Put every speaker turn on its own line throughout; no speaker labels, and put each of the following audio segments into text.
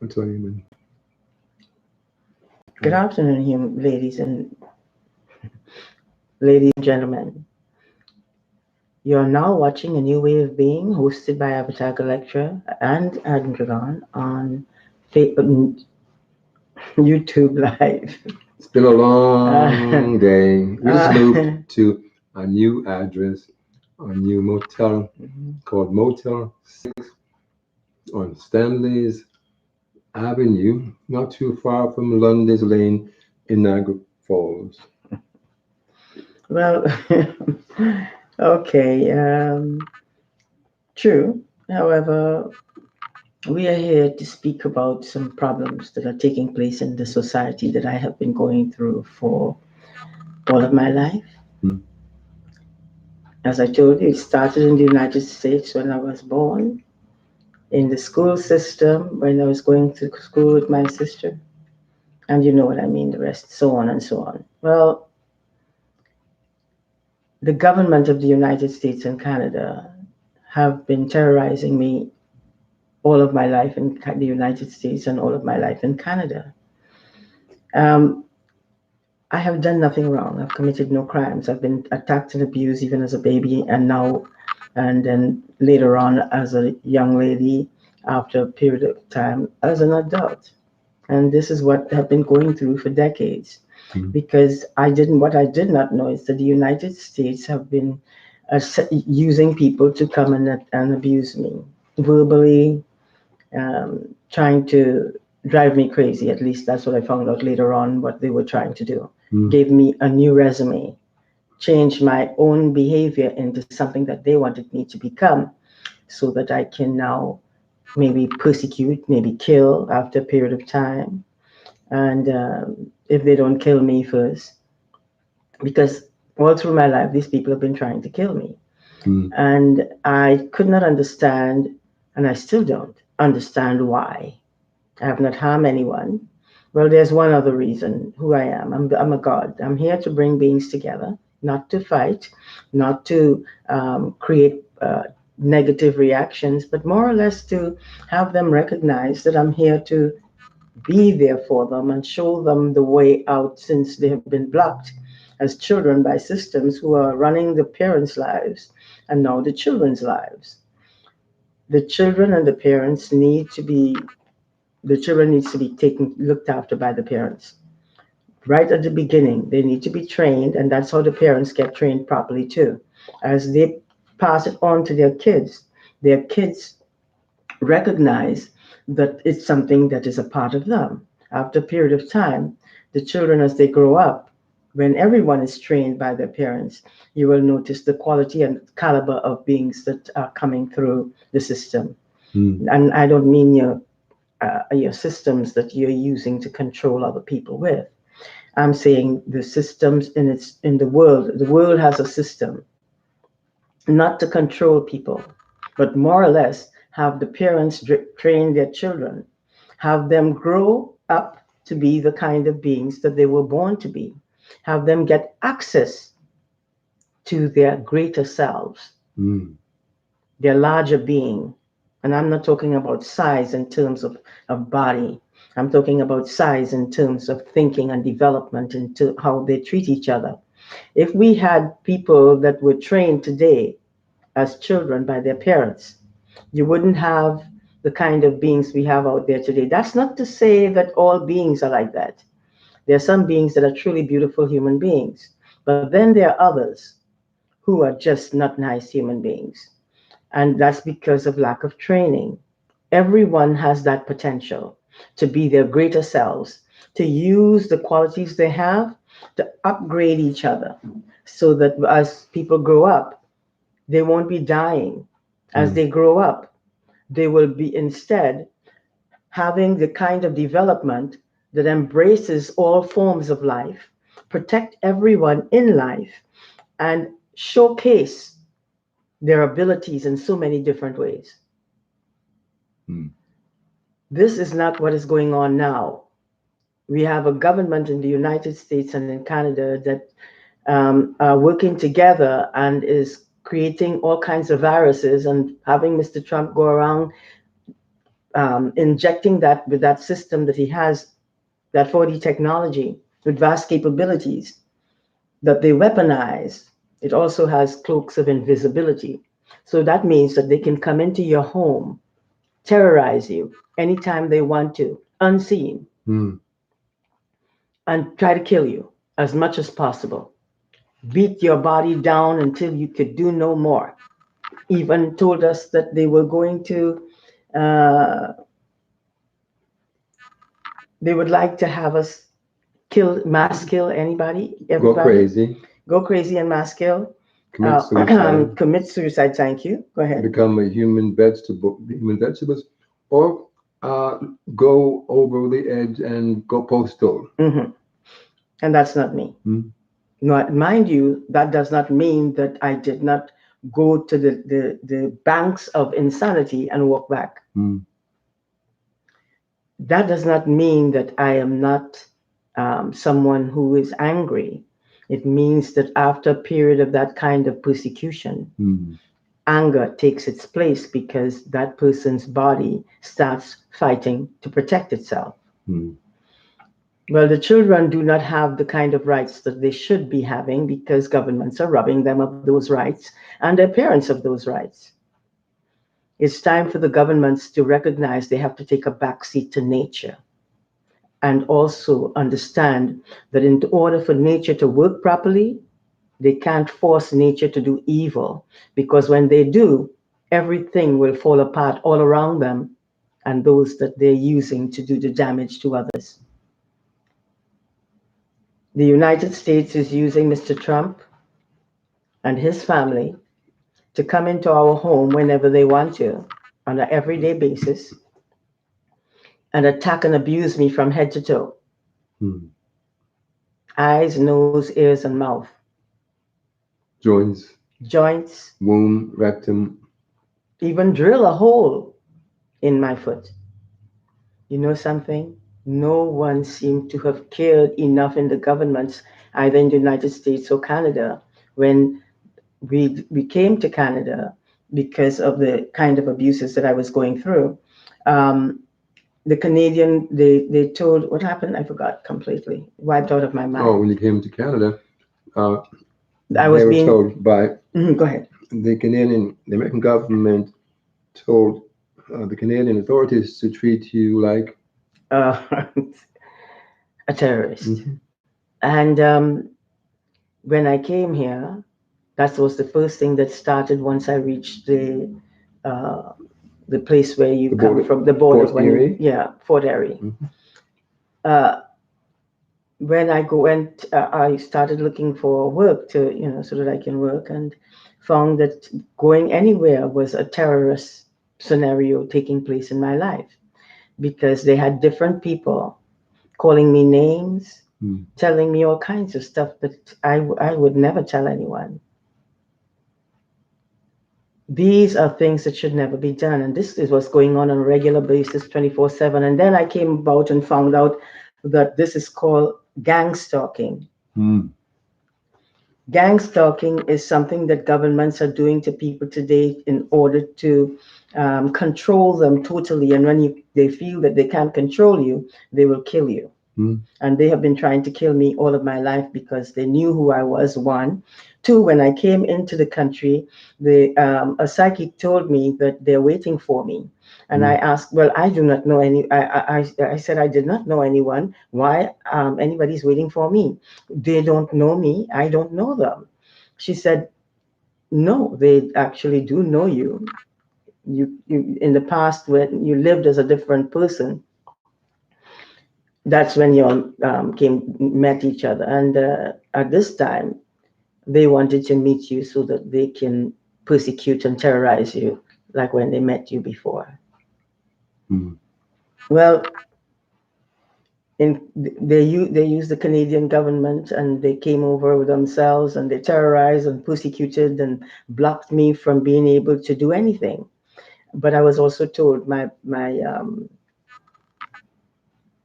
What's your name?
Good afternoon, ladies and gentlemen. You're now watching A New Way of Being, hosted by Avatar Galextra and Andraggon on YouTube Live.
It's been a long day. We just moved to a new address, a new motel called Motel 6 on Stanley's Avenue, not too far from London's Lane in Niagara Falls.
Well, okay, true. However, we are here to speak about some problems that are taking place in the society that I have been going through for all of my life.
Hmm.
As I told you, it started in the United States when I was born, in the school system when I was going to school with my sister, and you know what I mean, the rest, so on and so on. Well, the government of the United States and Canada have been terrorizing me all of my life in the United States and all of my life in Canada. Um, I have done nothing wrong. I've committed no crimes. I've been attacked and abused even as a baby, and now, and then later on as a young lady, after a period of time as an adult. And this is what I've been going through for decades.
Hmm.
Because what I did not know is that the United States have been using people to come and abuse me verbally, trying to drive me crazy. At least that's what I found out later on, what they were trying to do.
Hmm.
Gave me a new resume, changed my own behavior into something that they wanted me to become, so that I can now maybe persecute, maybe kill after a period of time. And if they don't kill me first, because all through my life, these people have been trying to kill me.
Hmm.
And I could not understand, and I still don't understand why. I have not harmed anyone. Well, there's one other reason who I am. I'm a God. I'm here to bring beings together, not to fight, not to create negative reactions, but more or less to have them recognize that I'm here to be there for them and show them the way out, since they have been blocked as children by systems who are running the parents' lives and now the children's lives. The children and the parents need to be the children needs to be taken looked after by the parents right at the beginning. They need to be trained, and that's how the parents get trained properly too. As they pass it on to their kids recognize that it's something that is a part of them. After a period of time, the children, as they grow up, when everyone is trained by their parents, you will notice the quality and caliber of beings that are coming through the system.
Hmm.
And I don't mean your systems that you're using to control other people with. I'm saying the systems in the world. The world has a system not to control people, but more or less have the parents train their children, have them grow up to be the kind of beings that they were born to be, have them get access to their greater selves,
Hmm.
their larger being. And I'm not talking about size in terms of body. I'm talking about size in terms of thinking and development into how they treat each other. If we had people that were trained today as children by their parents, you wouldn't have the kind of beings we have out there today. That's not to say that all beings are like that. There are some beings that are truly beautiful human beings, but then there are others who are just not nice human beings. And that's because of lack of training. Everyone has that potential to be their greater selves, to use the qualities they have to upgrade each other, so that as people grow up, they won't be dying. As
Hmm.
they grow up, they will be instead having the kind of development that embraces all forms of life, protect everyone in life, and showcase their abilities in so many different ways.
Hmm.
This is not what is going on now. We have a government in the United States and in Canada that are working together and is creating all kinds of viruses and having Mr. Trump go around injecting that with that system that he has, that 4D technology with vast capabilities that they weaponize. It also has cloaks of invisibility. So that means that they can come into your home, terrorize you anytime they want to, unseen,
Mm.
and try to kill you as much as possible. Beat your body down until you could do no more. Even told us that they were going to, uh, they would like to have us mass kill anybody,
Go
everybody,
crazy,
go crazy and mass kill,
commit suicide,
commit suicide. Thank you. Go ahead.
become a human vegetables, or go over the edge and go postal.
Hmm. And that's not me.
Mm.
Now, mind you, that does not mean that I did not go to the banks of insanity and walk back.
Mm.
That does not mean that I am not someone who is angry. It means that after a period of that kind of persecution,
Mm.
anger takes its place because that person's body starts fighting to protect itself.
Mm.
Well, the children do not have the kind of rights that they should be having because governments are robbing them of those rights and their parents of those rights. It's time for the governments to recognize they have to take a backseat to nature and also understand that in order for nature to work properly, they can't force nature to do evil because when they do, everything will fall apart all around them and those that they're using to do the damage to others. The United States is using Mr. Trump and his family to come into our home whenever they want to on an everyday basis and attack and abuse me from head to toe,
Mm.
eyes, nose, ears, and mouth,
Joints,
joints,
womb, rectum.
even drill a hole in my foot. You know something? No one seemed to have cared enough in the governments, either in the United States or Canada, when we came to Canada because of the kind of abuses that I was going through. Um, the Canadian, they told, what happened? I forgot completely, wiped out of my
Oh,
mind.
when you came to Canada, uh,
I
they
was
were
being,
told by
go ahead.
the American government told the Canadian authorities to treat you like.
Uh, a terrorist.
Mhm.
And when I came here, that was the first thing that started once I reached uh, the place where you
The
come
border,
from, the border,
Port
when you,
Erie.
yeah, Fort Erie.
Mhm.
Uh, when went, I started looking for work to, so that I can work and found that going anywhere was a terrorist scenario taking place in my life because they had different people calling me names,
Mm.
telling me all kinds of stuff that I would never tell anyone. These are things that should never be done. And this is what's going on a regular basis, 24/7. And then I came about and found out that this is called gang stalking.
Mm.
Gang stalking is something that governments are doing to people today in order to control them totally. And when they feel that they can't control you, they will kill you.
Mm.
And they have been trying to kill me all of my life because they knew who I was, one. Two, when I came into the country, a psychic told me that they're waiting for me. And I
Mm.
asked, well, I do not know any. I said I did not know anyone. Why anybody's waiting for me? They don't know me. I don't know them. She said, no, they actually do know you. You in the past when you lived as a different person, that's when you all came met each other. And at this time, they wanted to meet you so that they can persecute and terrorize you, like when they met you before.
Mm.
Well, they used the Canadian government and they came over themselves and they terrorized and persecuted and blocked me from being able to do anything. But I was also told my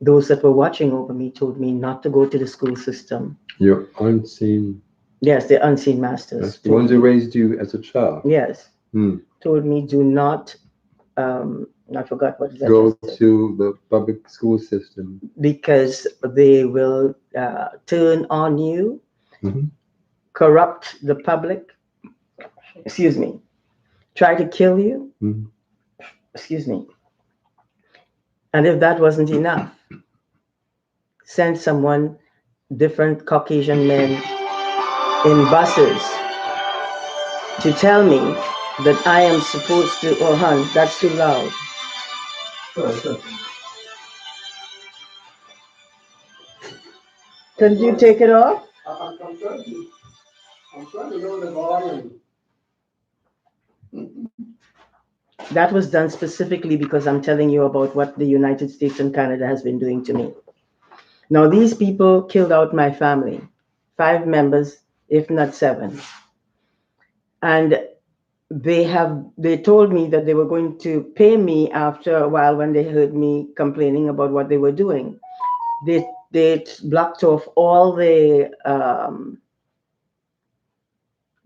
those that were watching over me told me not to go to the school system.
Your unseen.
Yes, the unseen masters
That's the
told
ones who
me.
raised you as a child.
Yes,
Mm.
told me do not I forgot what I
Go
just said.
to the public school system.
Because they will turn on you,
Hmm.
corrupt the public, excuse me, try to kill you,
Hmm.
excuse me. And if that wasn't enough, send someone, different Caucasian men in buses to tell me that I am supposed to, oh, hun, that's too loud. Can you take it off?
I'm trying to know the volume.
That was done specifically because I'm telling you about what the United States and Canada has been doing to me. Now, these people killed out my family, 5 members, if not 7. And they told me that they were going to pay me after a while when they heard me complaining about what they were doing. They blocked off all the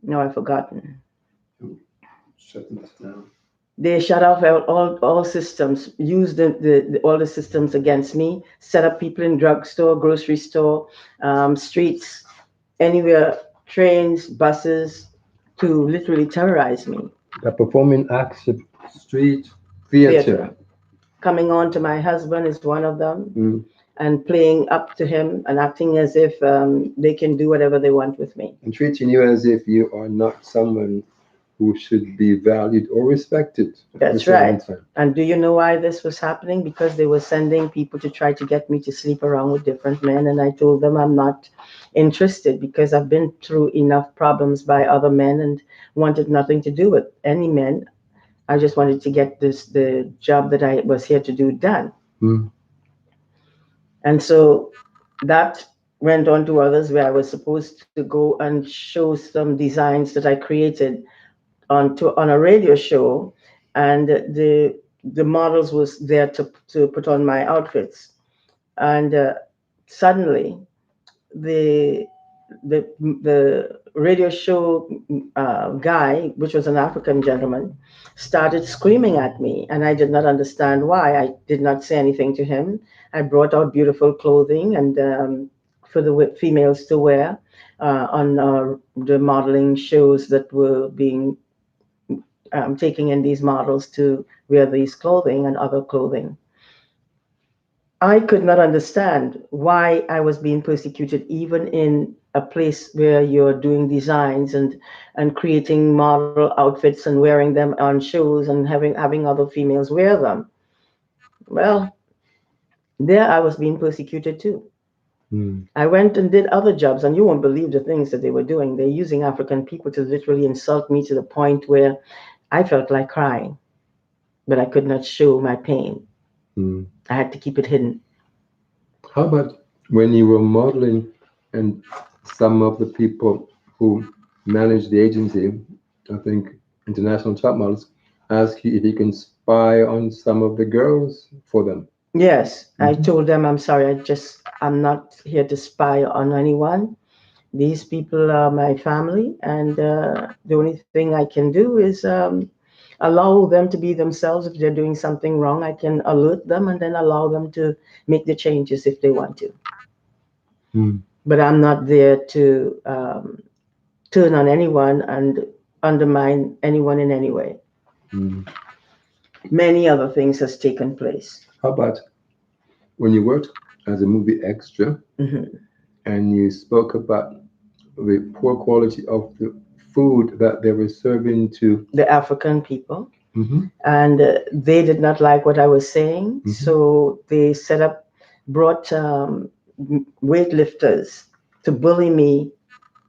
no, I've forgotten.
Shutting this down.
They shut off all systems, used all the systems against me, set up people in drugstore, grocery store, streets, anywhere, trains, buses, to literally terrorize me.
The performing acts of street theater.
Theater. Coming on to my husband is one of them,
Mm.
and playing up to him and acting as if they can do whatever they want with me.
And treating you as if you are not someone who should be valued or respected at
That's
this moment
right.
in time.
And do you know why this was happening? Because they were sending people to try to get me to sleep around with different men. And I told them I'm not interested because I've been through enough problems by other men and wanted nothing to do with any men. I just wanted to get the job that I was here to do done.
Mm.
And so that went on to others where I was supposed to go and show some designs that I created on a radio show, and the models was there to put on my outfits, and suddenly the the radio show guy, which was an African gentleman, started screaming at me, and I did not understand why. I did not say anything to him. I brought out beautiful clothing and for the females to wear on the modeling shows that were being taking in these models to wear these clothing and other clothing. I could not understand why I was being persecuted, even in a place where you're doing designs and creating model outfits and wearing them on shows and having other females wear them. Well, there I was being persecuted too.
Mm.
I went and did other jobs, and you won't believe the things that they were doing. They're using African people to literally insult me to the point where I felt like crying, but I could not show my pain.
Mm.
I had to keep it hidden.
How about when you were modeling and some of the people who manage the agency, I think international top models, ask you if you can spy on some of the girls for them?
Yes, I
Hmm.
told them I'm sorry. I'm not here to spy on anyone. These people are my family, and the only thing I can do is allow them to be themselves. If they're doing something wrong, I can alert them and then allow them to make the changes if they want to.
Mm.
But I'm not there to turn on anyone and undermine anyone in any way.
Mm.
Many other things has taken place.
How about when you worked as a movie extra
Mhm.
and you spoke about the poor quality of the food that they were serving to?
The African people,
Hmm.
and they did not like what I was saying,
Hmm.
so they brought weightlifters to bully me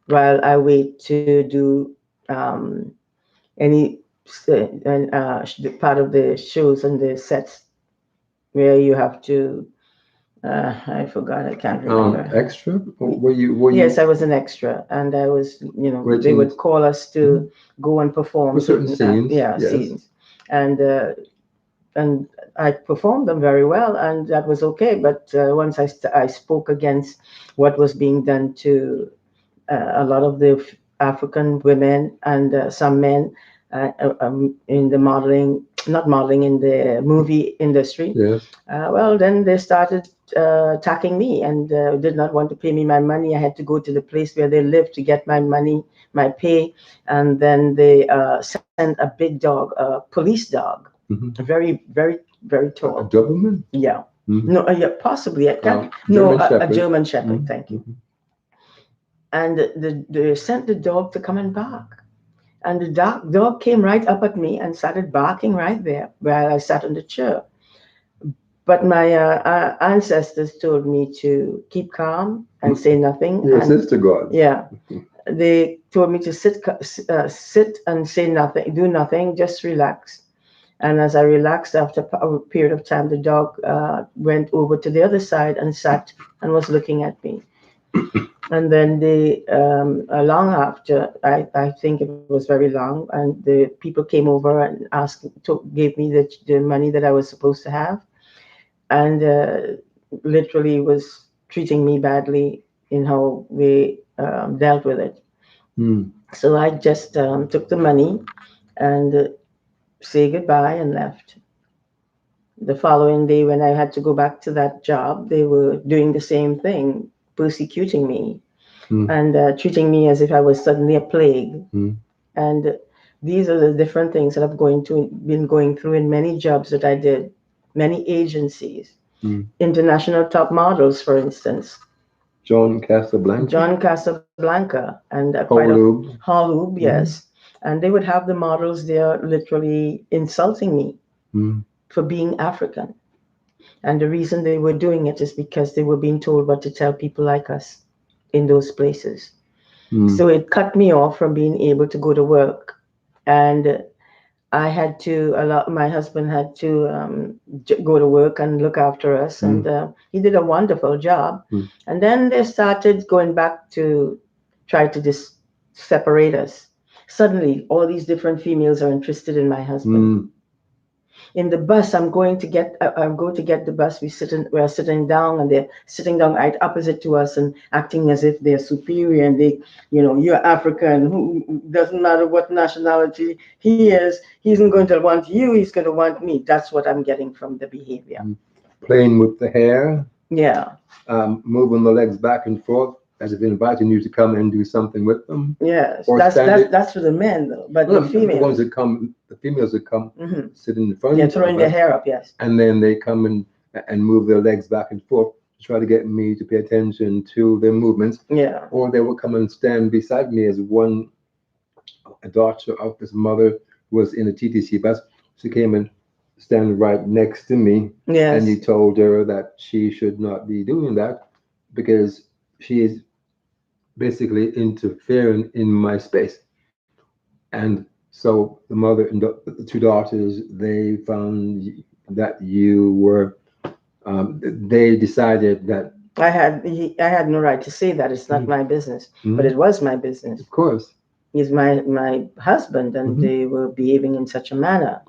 while I wait to do um, any part of the shows and the sets where you have to. I forgot. I can't remember.
Extra? Or were
Yes,
you
I was an extra, and I was, they
waiting?
would call us
Mhm.
to go and perform
For certain
certain,
scenes?
yeah,
Yes.
scenes, and and I performed them very well, and that was okay. But once I spoke against what was being done to a lot of the African women and some men in the modeling not modeling, in the movie industry.
Yes.
Well, then they started attacking me and did not want to pay me my money. I had to go to the place where they lived to get my money, my pay, and then they sent a big dog, a police dog,
Hmm.
very, very, very
A
tall.
Doberman?
Yeah.
Hmm.
No, yeah, possibly. I can't. No,
German
a
Shepherd.
German Shepherd. Thank you.
Hmm.
And they sent the dog to come and bark. And the dog came right up at me and started barking right there where I sat on the chair. But my ancestors told me to keep calm and say nothing.
Your
And
sister gods.
yeah, they told me to sit and say nothing, do nothing, just relax. And as I relaxed, after a period of time, the dog went over to the other side and sat and was looking at me. And then long after, I think it was very long, and the people came over and gave me the money that I was supposed to have, and literally was treating me badly in how they dealt with it.
Mm.
So I just took the money and say goodbye and left. The following day, when I had to go back to that job, they were doing the same thing, persecuting me
Mm.
and treating me as if I was suddenly a plague.
Mm.
And these are the different things that been going through in many jobs that I did, many agencies,
Mm.
international top models, for instance,
John Casablanca.
John Casablanca, and quite a
Holub.
Holub,
Mm.
yes. And they would have the models there literally insulting me
Mm.
for being African. And the reason they were doing it is because they were being told what to tell people like us in those places.
Mm.
So it cut me off from being able to go to work. And I had to allow my husband had to go to work and look after us, and
Mm.
he did a wonderful job.
Mm.
And then they started going back to try to separate us. Suddenly, all these different females are interested in my husband.
Mm.
In the bus, I'm going to get the bus. We're sitting down, and they're sitting down right opposite to us and acting as if they're superior, and you're African, who doesn't matter what nationality he is, he isn't going to want you, he's going to want me. That's what I'm getting from the behavior.
Mm. Playing with the hair,
Yeah.
moving the legs back and forth as if inviting you to come and do something with them,
Yes,
or
that's
standing.
that's for the men though, but
No,
the
the ones
females,
that come, the females that come,
hmm
sit in
they're
front
throwing
of
their
us,
hair up. Yes.
and then they come and move their legs back and forth to try to get me to pay attention to their movements,
Yeah.
or they will come and stand beside me. As one, a daughter of this mother who was in a TTC bus, she came and stand right next to me, and
Yes.
he told her that she should not be doing that because she is basically interfering in my space. And so the mother and the two daughters, they found that you were, they decided that,
I had no right to say that. It's not my business, but
mhm,
it was my business.
of course.
He's my husband, and
Hmm.
they were behaving in such a manner.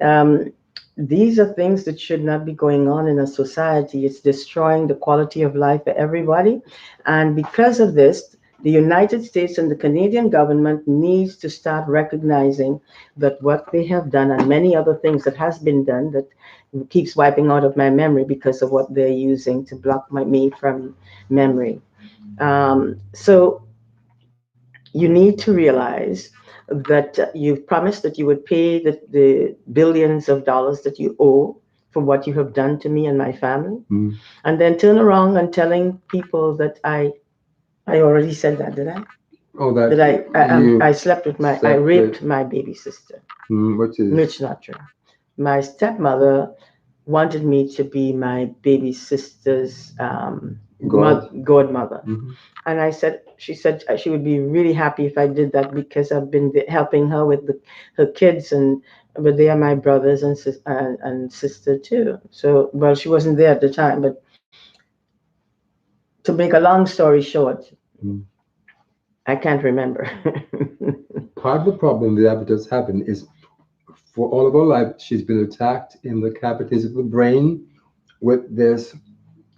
Um, these are things that should not be going on in a society. It's destroying the quality of life for everybody. And because of this, the United States and the Canadian government needs to start recognizing that what they have done and many other things that has been done that keeps wiping out of my memory because of what they're using to block me from memory. So you need to realize that you've promised that you would pay the billions of dollars that you owe for what you have done to me and my family,
Mm.
and then turn around and telling people that I already said that, did I?
Oh, that
That I
you
slept with I
slept
raped
with,
my baby sister.
which is
It's not true. My stepmother wanted me to be my baby sister's
God.
godmother.
Hmm.
And she said she would be really happy if I did that because I've been helping her with her kids, but they are my brothers and sister too. So, well, she wasn't there at the time, but to make a long story short,
Mm.
I can't remember.
Part of the problem that has happened is for all of her life, she's been attacked in the cavities of the brain with this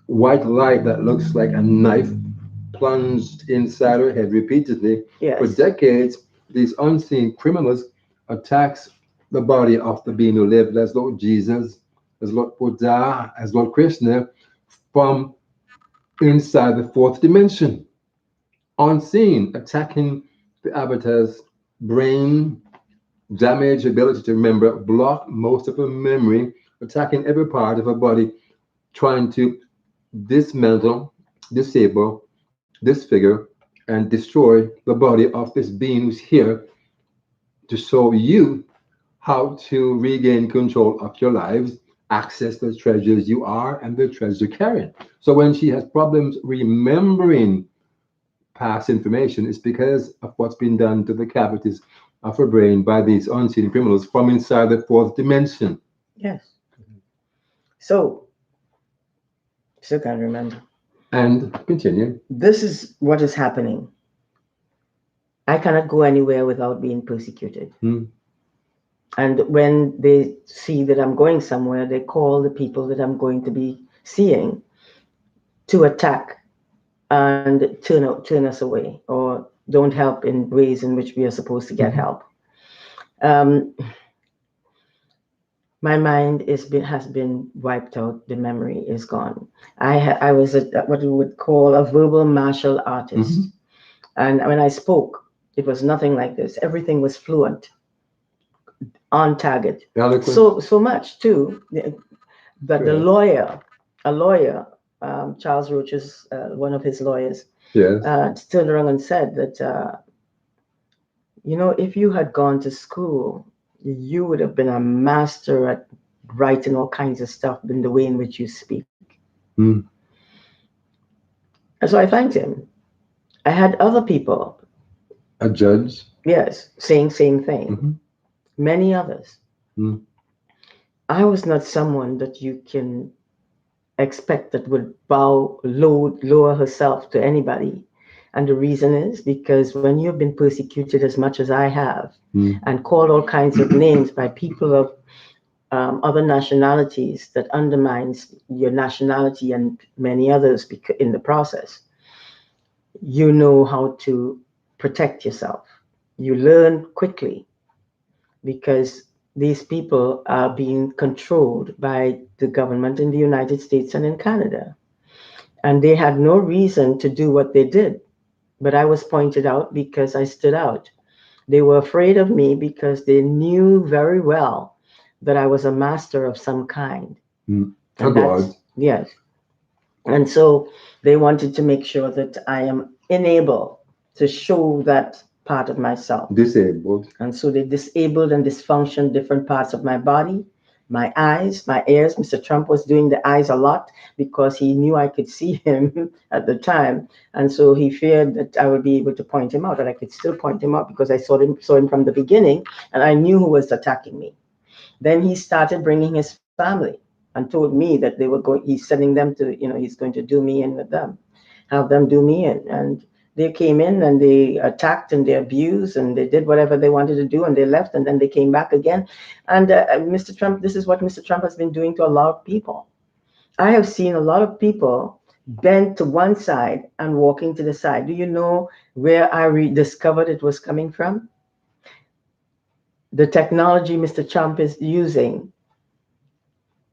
white light that looks like a knife plunged inside her head repeatedly. For
Yes.
decades, these unseen criminals attacks the body of the being who lived as Lord Jesus, as Lord Buddha, as Lord Krishna, from inside the fourth dimension, unseen, attacking the avatar's brain, damage ability to remember, block most of her memory, attacking every part of her body, trying to dismantle, disable, disfigure, and destroy the body of this being who's here to show you how to regain control of your lives, access the treasures you are and the treasure you're carrying. So when she has problems remembering past information, it's because of what's been done to the cavities of her brain by these unseen criminals from inside the fourth dimension.
Yes. So, still can't remember.
And continue.
This is what is happening. I cannot go anywhere without being persecuted.
Hmm.
And when they see that I'm going somewhere, they call the people that I'm going to be seeing to attack and turn us away or don't help in ways in which we are supposed to get help. Um, my mind has been wiped out. The memory is gone. I was what we would call a verbal martial artist.
Mhm.
And when I spoke, it was nothing like this. Everything was fluent, on target.
Eloquent.
So much too that the
Good.
lawyer, a lawyer, Charles Roach is one of his lawyers,
Yes.
turned around and said that if you had gone to school, you would have been a master at writing all kinds of stuff in the way in which you speak.
Hmm.
And so I thanked him. I had other people,
A judge.
yes, saying same thing.
Mhm.
Many others.
Hmm.
I was not someone that you can expect that would lower herself to anybody. And the reason is because when you've been persecuted as much as I have
Hmm.
and called all kinds of names by people of other nationalities that undermines your nationality and many others in the process, you know how to protect yourself. You learn quickly because these people are being controlled by the government in the United States and in Canada. And they had no reason to do what they did. But I was pointed out because I stood out. They were afraid of me because they knew very well that I was a master of some kind.
Hmm. A
And
god.
yes. And so they wanted to make sure that I am unable to show that part of myself.
Disabled.
And so they disabled and dysfunctioned different parts of my body, my eyes, my ears. Mr. Trump was doing the eyes a lot because he knew I could see him at the time. And so he feared that I would be able to point him out, and I could still point him out because I saw him from the beginning and I knew who was attacking me. Then he started bringing his family and told me that they were going, he's sending them to, he's going to do me in with them, have them do me in. And they came in and they attacked and they abused and they did whatever they wanted to do and they left and then they came back again. And Mr. Trump, this is what Mr. Trump has been doing to a lot of people. I have seen a lot of people bent to one side and walking to the side. Do you know where I discovered it was coming from? The technology Mr. Trump is using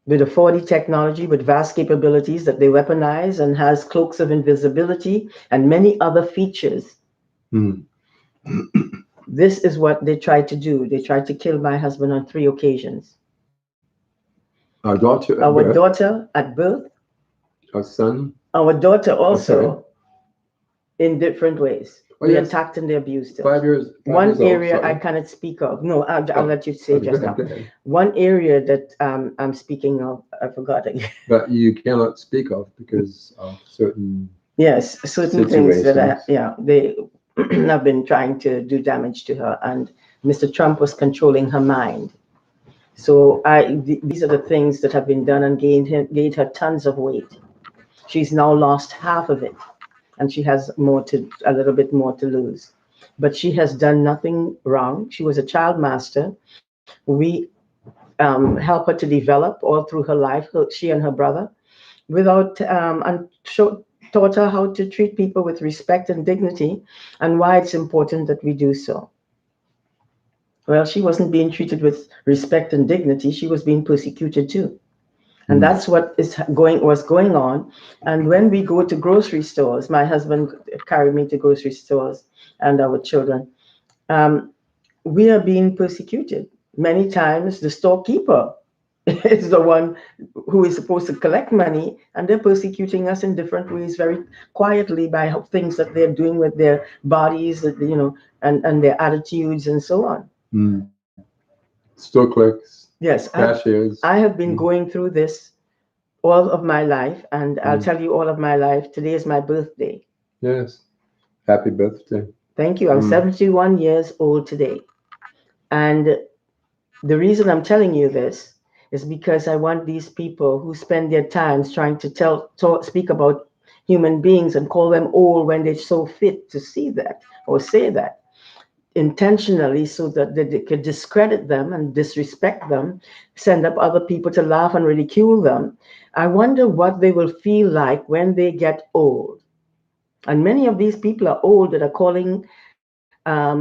with the 4D technology with vast capabilities that they weaponize and has cloaks of invisibility and many other features.
Hmm.
This is what they tried to do. They tried to kill my husband on 3 occasions.
Our daughter at
Our
birth.
daughter at birth,
Our son.
our daughter
Okay.
also in different ways.
Oh
They
yes.
attacked and they abused us.
5 years. 5 years
One
old.
area I
Sorry.
cannot speak of. No, I'll
Oh.
let you say
Okay, go
just
ahead.
now.
Go ahead.
One area that I'm speaking of, I forgot again.
But you cannot speak of because of certain
Yes, certain things that
situations.
they have been trying to do damage to her, and Mr. Trump was controlling her mind. So these are the things that have been done and gained her tons of weight. She's now lost half of it, and she has a little bit more to lose. But she has done nothing wrong. She was a child master. We help her to develop all through her life. She and her brother, without taught her how to treat people with respect and dignity, and why it's important that we do so. Well, she wasn't being treated with respect and dignity. She was being persecuted too. And
Mm.
that's what was going on. And when we go to grocery stores, my husband carried me to grocery stores and our children. Um, we are being persecuted. Many times, the storekeeper is the one who is supposed to collect money, and they're persecuting us in different ways, very quietly, by things that they're doing with their bodies, and their attitudes and so on.
Mm. Store clerks,
Yes,
cashiers.
I have been
Mm.
going through this all of my life, and I'll
Mm.
tell you all of my life. Today is my birthday.
Yes. Happy birthday.
Thank you. I'm
Mm.
71 years old today. And the reason I'm telling you this is because I want these people who spend their times trying to speak about human beings and call them old when they're so fit to see that or say that intentionally, so that they could discredit them and disrespect them, send up other people to laugh and ridicule them. I wonder what they will feel like when they get old. And many of these people are old that are calling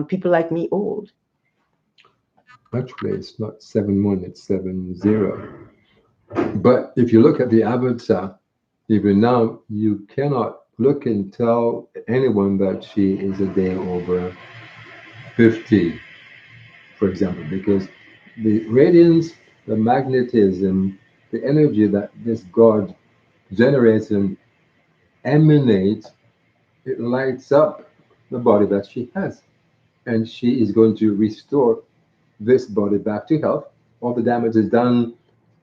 people like me old.
Actually, it's not 7-1, it's 7-0. But if you look at the avatar, even now, you cannot look and tell anyone that she is a day over 50, for example, because the radiance, the magnetism, the energy that this God generates and emanates, it lights up the body that she has. And she is going to restore this body back to health. All the damage is done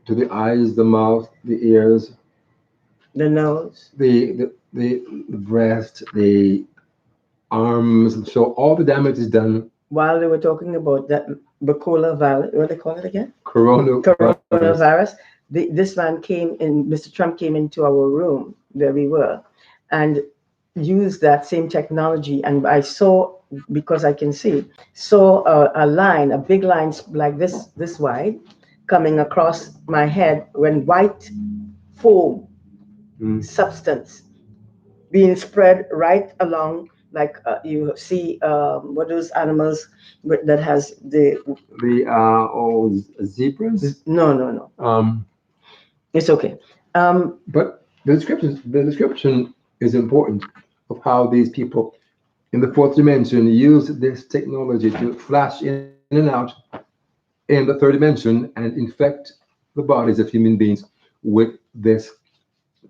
to the eyes, the mouth, the ears,
The nose.
the breast, the arms. So all the damage is done.
While they were talking about that Bacola virus, what do they call it again?
Coronavirus.
Coronavirus. This man came in, Mr. Trump came into our room where we were and used that same technology. And I saw, because I can see, saw a line, a big line like this wide, coming across my head when white foam
Mm.
substance being spread right along, like you see what those animals that has
The all zebras.
no, no, no, it's okay.
But the description is important of how these people in the fourth dimension use this technology to flash in and out in the third dimension and infect the bodies of human beings with this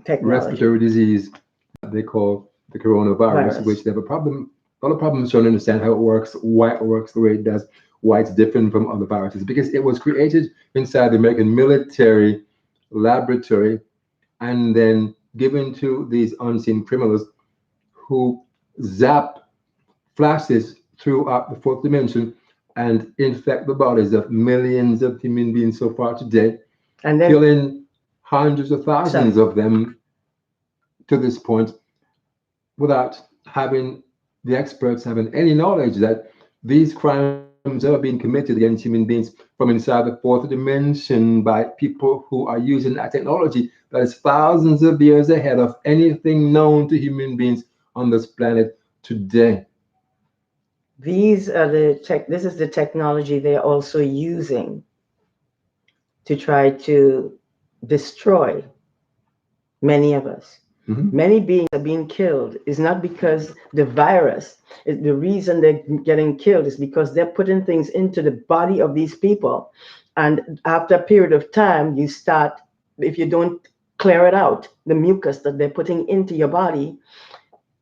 Technology
respiratory disease that they call the coronavirus, which
virus.
they have a lot of problems trying to understand how it works, why it works the way it does, why it's different from other viruses, because it was created inside the American military laboratory and then given to these unseen criminals who zap flashes throughout the fourth dimension and infect the bodies of millions of human beings so far today,
And then
killing hundreds of thousands
sorry,
of them to this point without having the experts having any knowledge that these crimes are being committed against human beings from inside the fourth dimension by people who are using a technology that is thousands of years ahead of anything known to human beings on this planet today.
these are this is the technology they're also using to try to destroy many of us.
Mhm.
Many beings are being killed is not because the virus is the reason they're getting killed, is because they're putting things into the body of these people. And after a period of time, you start, if you don't clear it out, the mucus that they're putting into your body,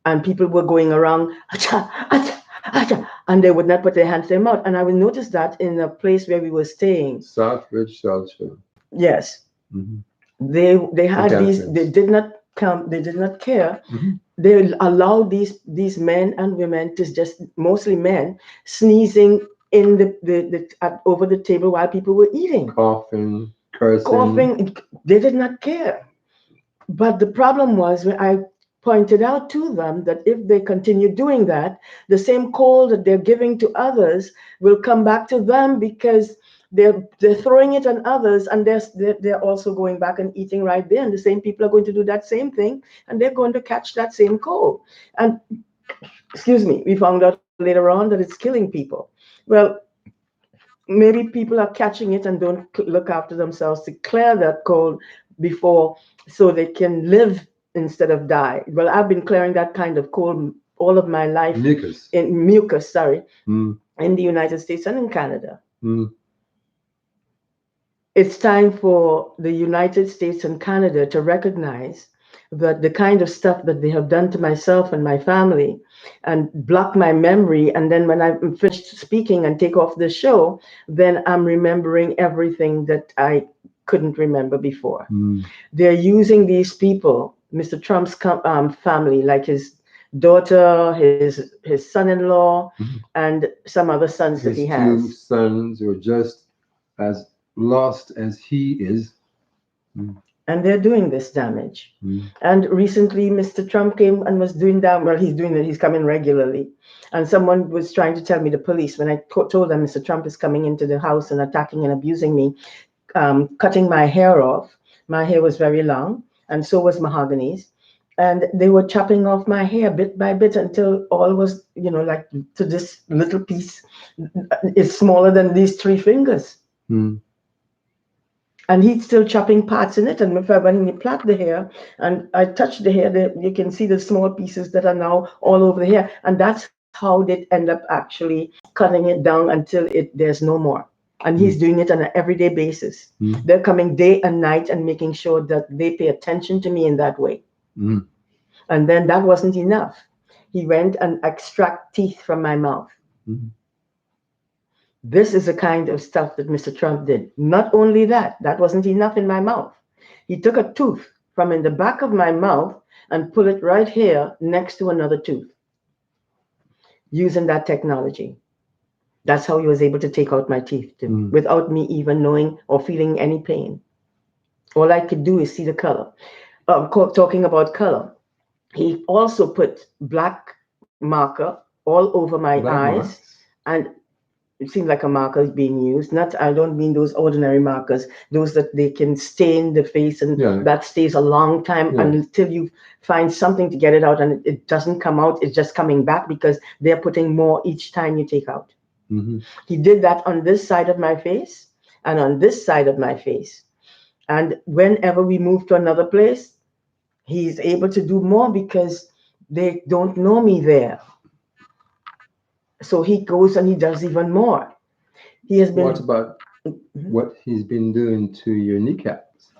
and people were going around, "Acha, acha, acha," and they would not put their hands to their mouth. And I would notice that in a place where we were staying.
Southbridge Shelter.
Yes,
Mhm.
they had these, they
Encampments.
did not come, they did not care.
Mhm.
They allowed these men and women to just, mostly men, sneezing in over the table while people were eating,
Coughing, cursing.
coughing. They did not care. But the problem was when I pointed out to them that if they continue doing that, the same cold that they're giving to others will come back to them, because they're throwing it on others, and they're also going back and eating right there. And the same people are going to do that same thing, and they're going to catch that same cold. And excuse me, we found out later on that it's killing people. Well, maybe people are catching it and don't look after themselves to clear that cold before, so they can live instead of die. Well, I've been clearing that kind of cold all of my life.
Mucus.
In mucus, sorry,
Mm.
in the United States and in Canada.
Mm.
It's time for the United States and Canada to recognize that the kind of stuff that they have done to myself and my family and block my memory. And then when I'm finished speaking and take off the show, then I'm remembering everything that I couldn't remember before.
Mm.
They're using these people, Mr. Trump's family, like his daughter, his son-in-law,
Mhm.
and some other sons that
His
he
two
has.
sons are just as lost as he is. Mm.
And they're doing this damage.
Mm.
And recently, Mr. Trump came and was doing that. Well, he's doing it. He's coming regularly. And someone was trying to tell me, the police, when I told them Mr. Trump is coming into the house and attacking and abusing me, cutting my hair off. My hair was very long, and so was Mahogany's. And they were chopping off my hair bit by bit until all was, like to this little piece. It's smaller than these three fingers.
Mm.
And he's still chopping parts in it. And when he plait the hair and I touch the hair, you can see the small pieces that are now all over the hair. And that's how they end up actually cutting it down until there's no more. And he's
Mm.
doing it on an everyday basis.
Mm.
They're coming day and night and making sure that they pay attention to me in that way.
Mm.
And then that wasn't enough. He went and extract teeth from my mouth.
Mm.
This is the kind of stuff that Mr. Trump did. Not only that, that wasn't enough in my mouth. He took a tooth from in the back of my mouth and put it right here next to another tooth using that technology. That's how he was able to take out my teeth too,
Mm.
without me even knowing or feeling any pain. All I could do is see the color. Talking about color, he also put black marker all over my
Black
eyes,
marks.
and it seemed like a marker is being used. Not, I don't mean those ordinary markers, those that they can stain the face and
Yeah.
that stays a long time
Yeah.
until you find something to get it out, and it doesn't come out. It's just coming back because they're putting more each time you take out.
Mm-hmm.
He did that on this side of my face and on this side of my face. And whenever we move to another place, he's able to do more because they don't know me there. So he goes and he does even more. He has
What
been.
about
Mhm.
what he's been doing to your kneecaps?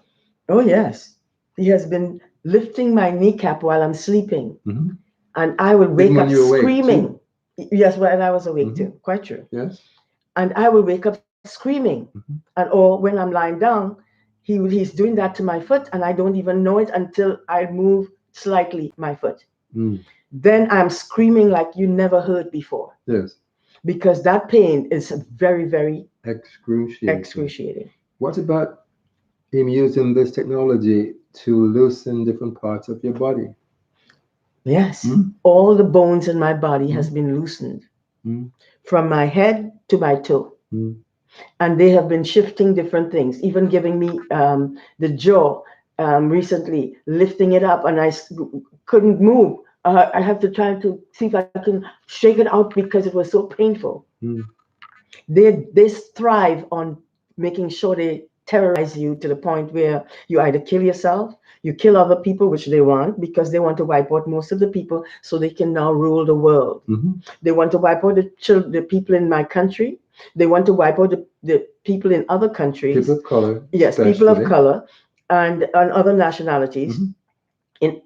Oh, yes. He has been lifting my kneecap while I'm sleeping.
Mm-hmm.
And I would
Even
wake
when
up
you're awake,
screaming. Yes, well, and I was awake
Mm-hmm.
too. Quite true.
Yes.
And I would wake up screaming.
Mm-hmm.
And or when I'm lying down, he's doing that to my foot, and I don't even know it until I move slightly my foot.
Mm.
Then I'm screaming like you never heard before,
Yes.
because that pain is very, very
Excruciating.
excruciating.
What about him using this technology to loosen different parts of your body?
Yes,
Mm.
all the bones in my body has
Mm.
been loosened
Mm.
from my head to my toe.
Mm.
And they have been shifting different things, even giving me the jaw recently, lifting it up, and couldn't move. I have to try to see if I can shake it out because it was so painful.
Mm.
They thrive on making sure they terrorize you to the point where you either kill yourself, you kill other people, which they want because they want to wipe out most of the people so they can now rule the world.
Mm-hmm.
They want to wipe out the people in my country. They want to wipe out the people in other countries.
People of color.
Yes, people of
especially.
color and other nationalities.
Mm-hmm.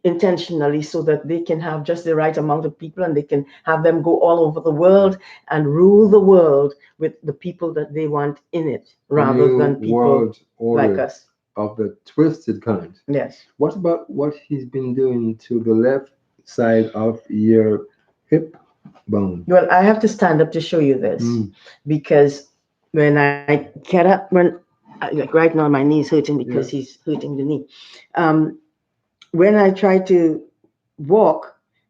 Intentionally, so that they can have just the right amount of people and they can have them go all over the world and rule the world with the people that they want in it,
A
rather
new
than people
world order
like us.
of the twisted kind.
Yes.
What about what he's been doing to the left side of your hip bone?
Well, I have to stand up to show you this
Mm.
because when I get up, like right now my knee is hurting because
Yes.
he's hurting the knee. Um, when I try to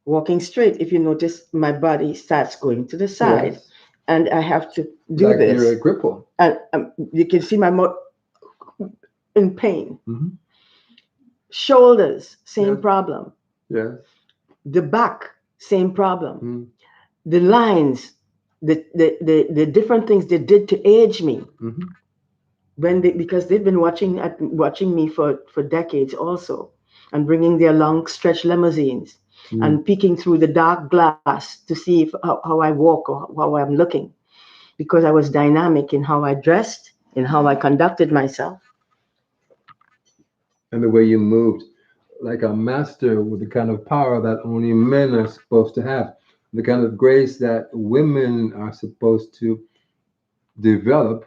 walking straight, if you notice, my body starts going to the side,
Yes.
and I have to do
Like you're a
this,
cripple.
and you can see my mouth in pain.
Mm-hmm.
Shoulders, same
Yes.
problem.
Yes.
The back, same problem.
Mm.
The lines, the different things they did to age me
Mm-hmm.
because they've been watching me for decades also, and bringing their long stretch limousines
Mm.
and peeking through the dark glass to see how I walk or how I'm looking, because I was dynamic in how I dressed, in how I conducted myself.
And the way you moved, like a master with the kind of power that only men are supposed to have, the kind of grace that women are supposed to develop.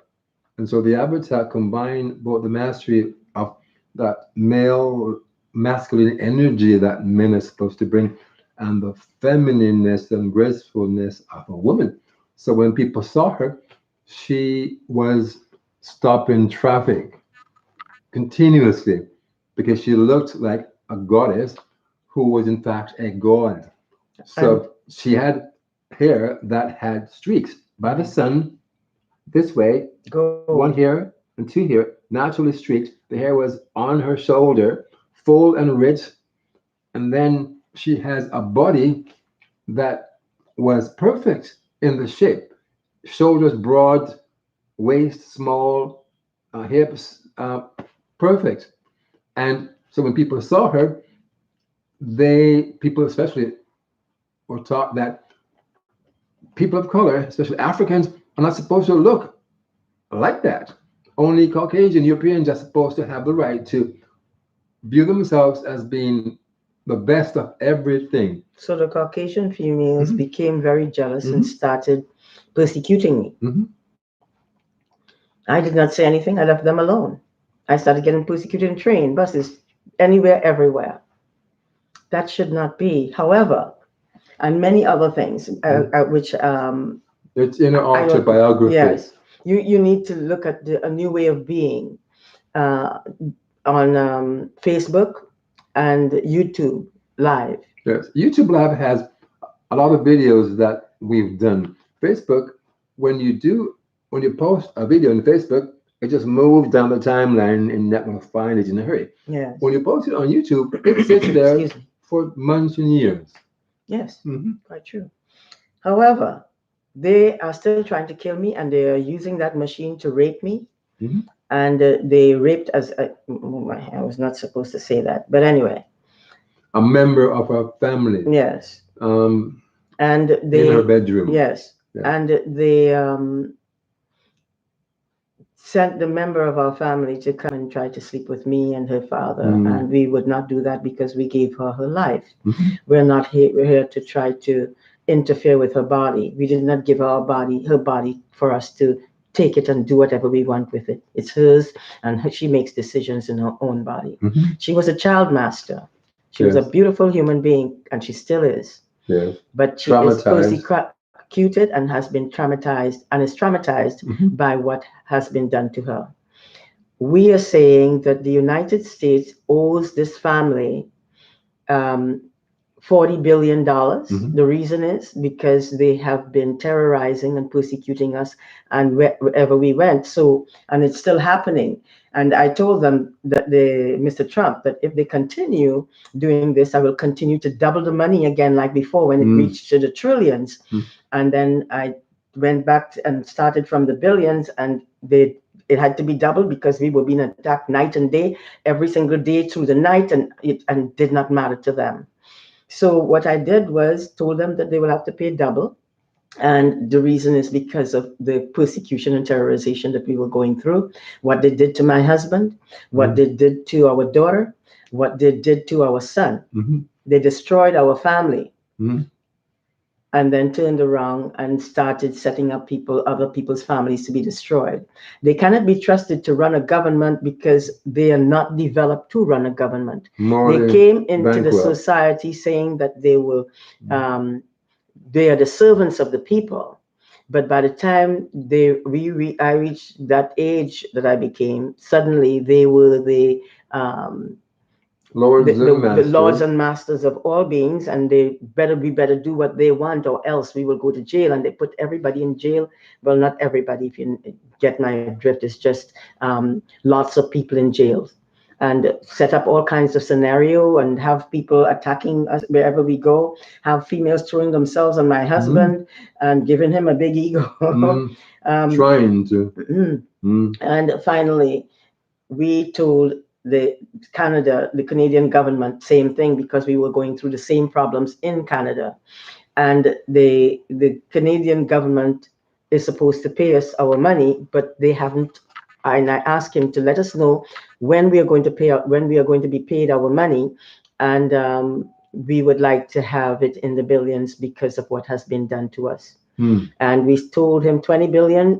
And so the Avatar combined both the mastery of that male masculine energy that men are supposed to bring and the feminineness and gracefulness of a woman. So when people saw her, she was stopping traffic continuously because she looked like a goddess who was in fact a god.
And
So she had hair that had streaks by the sun this way,
gold.
one here and two here, naturally streaked. The hair was on her shoulder, full and rich. And then she has a body that was perfect in the shape. Shoulders broad, waist small, hips perfect. And so when people saw her, people especially were taught that people of color, especially Africans, are not supposed to look like that. Only Caucasian Europeans are supposed to have the right to view themselves as being the best of everything.
So the Caucasian females
Mm-hmm.
became very jealous and
Mm-hmm.
started persecuting me.
Mm-hmm.
I did not say anything. I left them alone. I started getting persecuted in train, buses, anywhere, everywhere. That should not be. However, and many other things, which
It's in her
I don't.
autobiography.
Yes, you need to look at a new way of being uh, on Facebook and YouTube Live.
Yes. YouTube Live has a lot of videos that we've done. Facebook, when you do, when you post a video on Facebook, it just moves down the timeline and you're not going to find it in a hurry.
Yes.
When you post it on YouTube, it sits there
Excuse me.
for months and years.
Yes,
Mm-hmm.
quite true. However, they are still trying to kill me, and they are using that machine to rape me.
Mm-hmm.
And they raped as I was not supposed to say that, but anyway,
A member of our family
yes.
um,
And
in her
they,
bedroom.
yes,
Yeah.
and they sent the member of our family to come and try to sleep with me and her father,
Mm-hmm.
and we would not do that because we gave her her life.
Mm-hmm.
We're not here, we're here to try to interfere with her body. We did not give her body for us to take it and do whatever we want with it. It's hers, and she makes decisions in her own body.
Mm-hmm.
She was a child master. She was a
Yes.
beautiful human being, and she still is.
Yes.
But she is
Traumatized.
persecuted and has been traumatized and is traumatized
Mm-hmm.
by what has been done to her. We are saying that the United States owes this family um, $40 billion.
Mm-hmm.
The reason is because they have been terrorizing and persecuting us, and wherever we went. So, and it's still happening. And I told them that Mr. Trump, that if they continue doing this, I will continue to double the money again, like before when it
Mm-hmm.
reached to the trillions. And then I went back and started from the billions, and it had to be doubled because we were being attacked night and day, every single day through the night, and it did not matter to them. So what I did was told them that they will have to pay double. And the reason is because of the persecution and terrorization that we were going through, what they did to my husband, what they did to our daughter, what they did to our son.
Mm-hmm.
They destroyed our family,
Mm-hmm.
and then turned around and started setting up other people's families to be destroyed. They cannot be trusted to run a government because they are not developed to run a government. They
Morally
came into the
bankrupt.
society saying that they are the servants of the people. But by the time I reached that age that I became, suddenly they were um,
Lords and
the lords
masters.
and masters of all beings, and we better do what they want, or else we will go to jail. And they put everybody in jail. Well, not everybody, if you get my drift. It's just lots of people in jail. and set up all kinds of scenario and have people attacking us wherever we go, have females throwing themselves on my
Mm,
husband and giving him a big ego.
mm,
um,
trying to. Mm,
and finally, we told the Canadian government, same thing, because we were going through the same problems in Canada. And the Canadian government is supposed to pay us our money, but they haven't. And I asked him to let us know when we are going to pay out, when we are going to be paid our money, and we would like to have it in the billions because of what has been done to us.
mm.
And we told him 20 billion,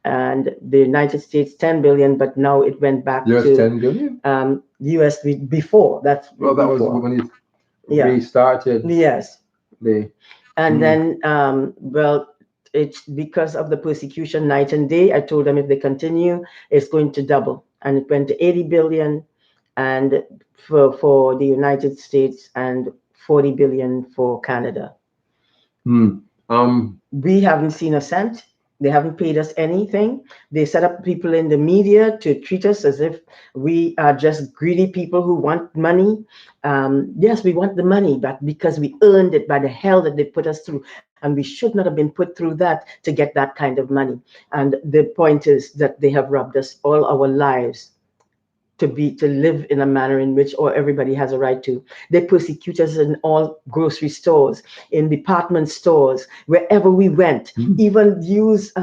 and the United States 10 billion, but now it went back
US
to
10 billion?
US before. That's
Well, that was
before.
when it
Yeah.
restarted.
Yes.
The
And
mm,
then, well, it's because of the persecution night and day. I told them if they continue, it's going to double. And it went to 80 billion and for the United States and 40 billion for Canada.
mm, um,
We haven't seen a cent. They haven't paid us anything. They set up people in the media to treat us as if we are just greedy people who want money. Yes, we want the money, but because we earned it by the hell that they put us through, and we should not have been put through that to get that kind of money. And the point is that they have robbed us all our lives to live in a manner in which or everybody has a right to. They persecute us in all grocery stores, in department stores, wherever we went.
mm.
Even use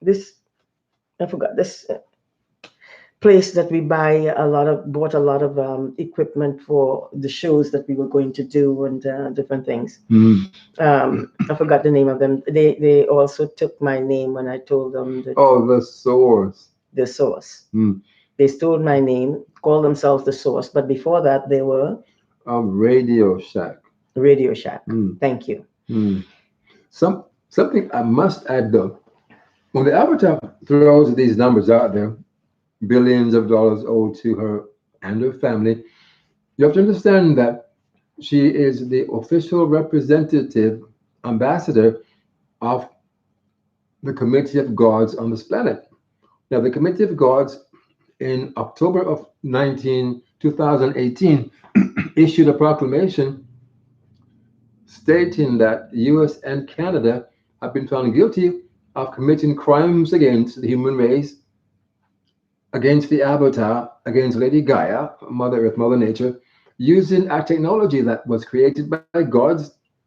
this, I forgot this place that we bought a lot of equipment for the shows that we were going to do and different things.
Mm.
I forgot the name of them. They also took my name when I told them that
Oh, the source.
the source.
Mm.
They stole my name, called themselves the source, but before that they were
Radio Shack.
Radio Shack.
Mm.
Thank you.
Mm. Something I must add though. When the Avatar throws these numbers out there, billions of dollars owed to her and her family, you have to understand that she is the official representative ambassador of the Committee of Gods on this planet. Now, the Committee of Gods in October of 2018 issued a proclamation stating that the US and Canada have been found guilty of committing crimes against the human race, against the Avatar, against Lady Gaia, Mother Earth, Mother Nature, using a technology that was created by gods,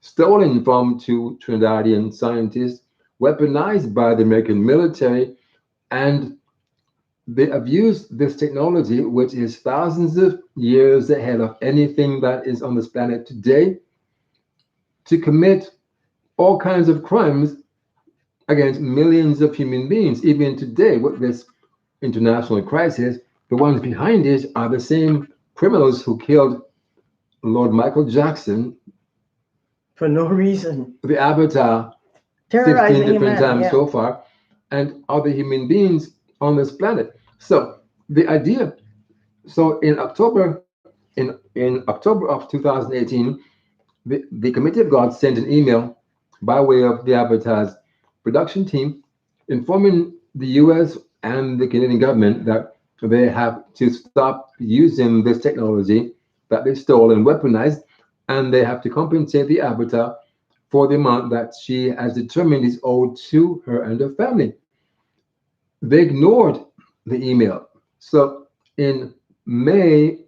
stolen from two Trinidadian scientists, weaponized by the American military, and they have used this technology, which is thousands of years ahead of anything that is on this planet today, to commit all kinds of crimes against millions of human beings. Even today, with this international crisis, the ones behind it are the same criminals who killed Lord Michael Jackson,
For no reason.
the Avatar, 16
Terrorizing a
different
man,
times
yeah.
so far, and other human beings on this planet. So the idea, so in October of 2018, the Committee of God sent an email by way of the Avatar's production team informing the US and the Canadian government that they have to stop using this technology that they stole and weaponized, and they have to compensate the Avatar for the amount that she has determined is owed to her and her family. They ignored the email. So in May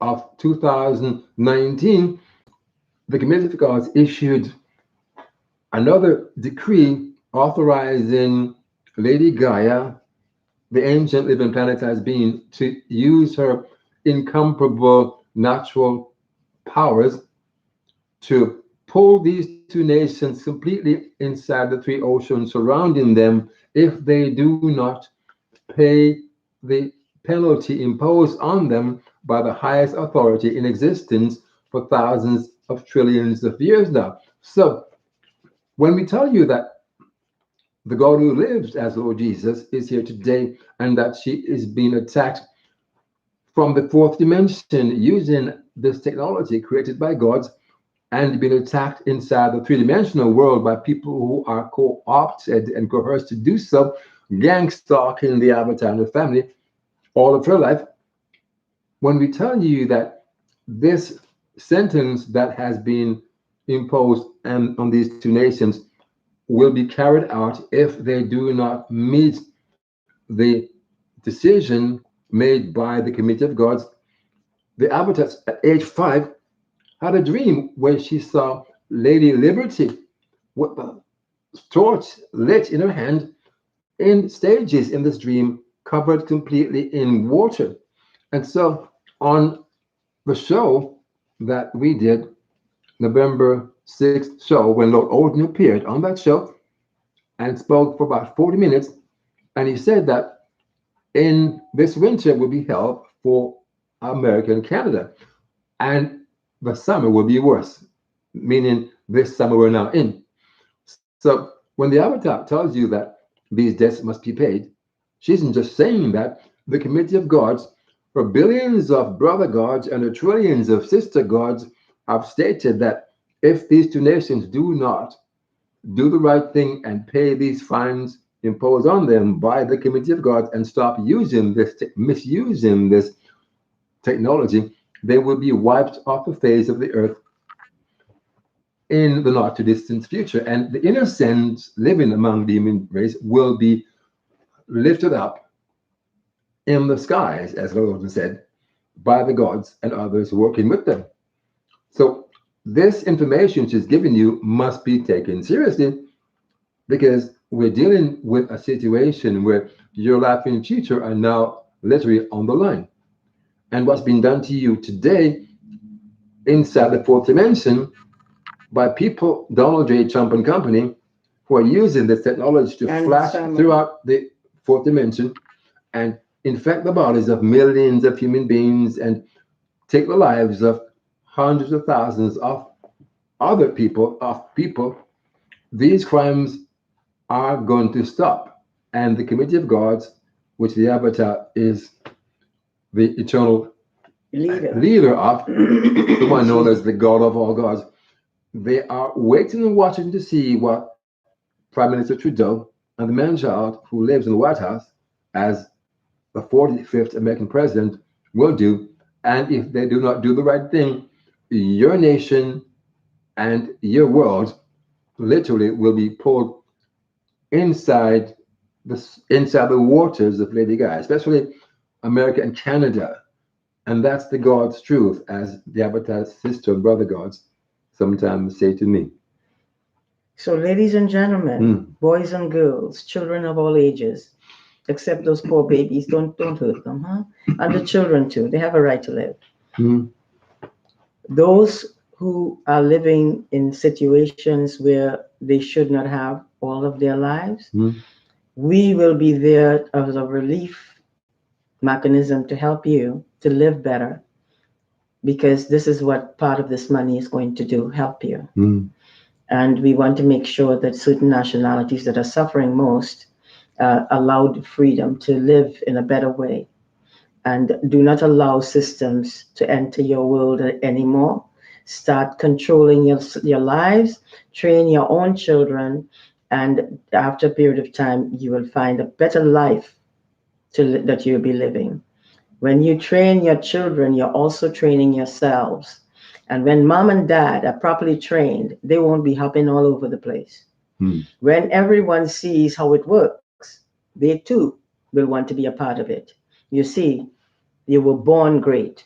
of 2019, the Committee of Gods issued another decree authorizing Lady Gaia, the ancient living planetized being, to use her incomparable natural powers to pull these two nations completely inside the three oceans surrounding them if they do not pay the penalty imposed on them by the highest authority in existence for thousands of trillions of years now. So when we tell you that the God who lives as Lord Jesus is here today and that she is being attacked from the fourth dimension using this technology created by gods and being attacked inside the three-dimensional world by people who are co-opted and coerced to do so, gang stalking the Avatar and the family all of her life. when we tell you that this sentence that has been imposed on these two nations will be carried out if they do not meet the decision made by the Committee of Gods, the Avatar at age 5 had a dream where she saw Lady Liberty with a torch lit in her hand in stages in this dream, covered completely in water. And so on the show that we did, November 6th show, when Lord Odin appeared on that show and spoke for about 40 minutes, and he said that in this winter will be hell for America and Canada, and the summer will be worse, meaning this summer we're now in. So when the Avatar tells you that these debts must be paid, she isn't just saying that. The Committee of Gods, for billions of brother gods and the trillions of sister gods, have stated that if these two nations do not do the right thing and pay these fines imposed on them by the Committee of Gods and stop using this, misusing this technology, they will be wiped off the face of the earth in the not too distant future. And the innocents living among the human race will be lifted up in the skies, as Lord said, by the gods and others working with them. So this information she's giving you must be taken seriously, because we're dealing with a situation where your life and future are now literally on the line. And what's been done to you today inside the fourth dimension by people, Donald J. Trump and company, who are using this technology to
And
flash throughout the fourth dimension and infect the bodies of millions of human beings and take the lives of hundreds of thousands of other people, these crimes are going to stop. And the Committee of Gods, which the Avatar is the eternal leader of, the one known as the God of all gods, they are waiting and watching to see what Prime Minister Trudeau and the man child who lives in the White House as the 45th American president will do. And if they do not do the right thing, your nation and your world literally will be pulled inside the waters of Lady Gaga, especially America and Canada. And that's the God's truth, as the Avatar sister and brother gods sometimes say to me.
So, ladies and gentlemen, boys and girls, children of all ages, except those poor babies, don't hurt them, huh? And the children too, they have a right to live. Those who are living in situations where they should not have all of their lives, we will be there as a relief mechanism to help you to live better, because this is what part of this money is going to do, help you. And we want to make sure that certain nationalities that are suffering most are allowed freedom to live in a better way, and do not allow systems to enter your world anymore. Start controlling your lives, train your own children, and after a period of time, you will find a better life that you'll be living. When you train your children, you're also training yourselves. And when mom and dad are properly trained, they won't be hopping all over the place. When everyone sees how it works, they too will want to be a part of it. You see, you were born great.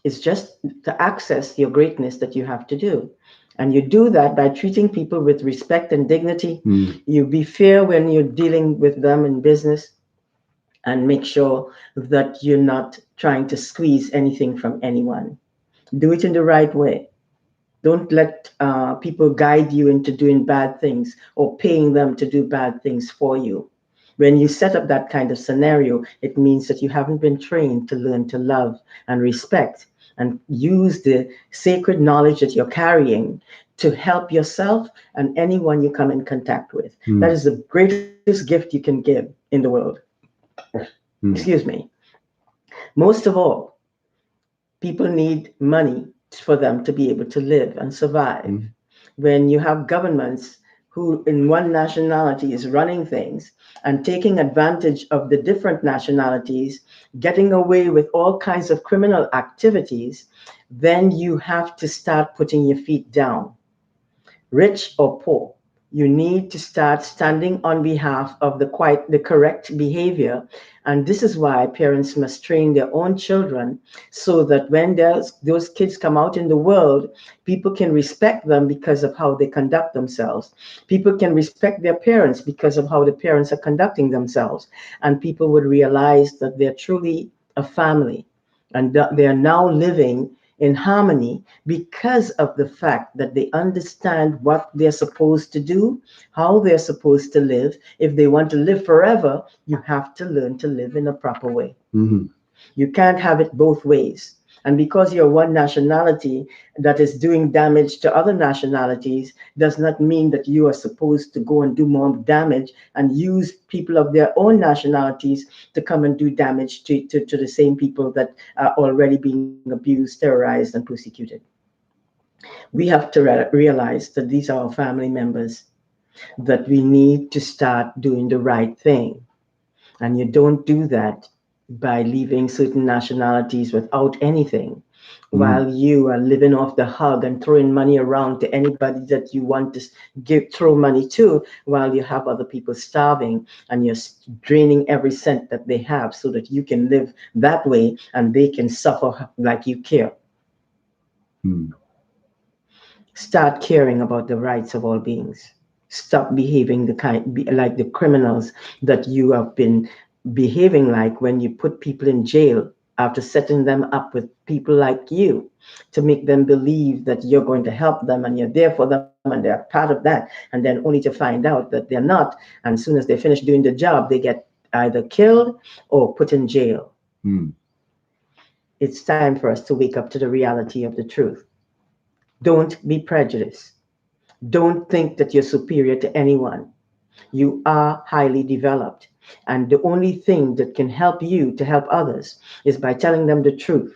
It's just to access your greatness that you have to do. And you do that by treating people with respect and dignity. You be fair when you're dealing with them in business, and make sure that you're not trying to squeeze anything from anyone. Do it in the right way. Don't let people guide you into doing bad things or paying them to do bad things for you. When you set up that kind of scenario, it means that you haven't been trained to learn to love and respect and use the sacred knowledge that you're carrying to help yourself and anyone you come in contact with. That is the greatest gift you can give in the world. Excuse me. Most of all, people need money for them to be able to live and survive. When you have governments who in one nationality is running things and taking advantage of the different nationalities, getting away with all kinds of criminal activities, then you have to start putting your feet down, rich or poor. You need to start standing on behalf of the correct behavior. And this is why parents must train their own children so that when those kids come out in the world, people can respect them because of how they conduct themselves. People can respect their parents because of how the parents are conducting themselves. And people would realize that they're truly a family and that they are now living in harmony because of the fact that they understand what they're supposed to do, how they're supposed to live. If they want to live forever, you have to learn to live in a proper way.
Mm-hmm.
You can't have it both ways. And because you're one nationality that is doing damage to other nationalities, does not mean that you are supposed to go and do more damage and use people of their own nationalities to come and do damage to the same people that are already being abused, terrorized, and persecuted. We have to realize that these are our family members, that we need to start doing the right thing. And you don't do that by leaving certain nationalities without anything
Mm-hmm.
while you are living off the hug and throwing money around to anybody that you want to throw money to, while you have other people starving and you're draining every cent that they have so that you can live that way and they can suffer like you care.
Mm-hmm.
Start caring about the rights of all beings. Stop behaving like the criminals that you have been behaving like when you put people in jail after setting them up with people like you to make them believe that you're going to help them and you're there for them and they're part of that, and then only to find out that they're not. And as soon as they finish doing the job, they get either killed or put in jail.
Mm-hmm.
It's time for us to wake up to the reality of the truth. Don't be prejudiced. Don't think that you're superior to anyone. You are highly developed. And the only thing that can help you to help others is by telling them the truth,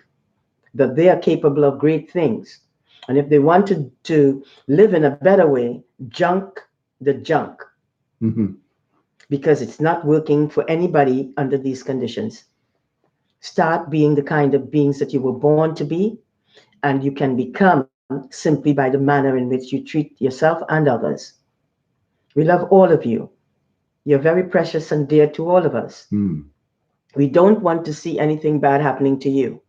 that they are capable of great things. And if they want to live in a better way, junk the junk,
Mm-hmm.
because it's not working for anybody under these conditions. Start being the kind of beings that you were born to be, and you can become simply by the manner in which you treat yourself and others. We love all of you. You're very precious and dear to all of us.
Mm-hmm.
We don't want to see anything bad happening to you.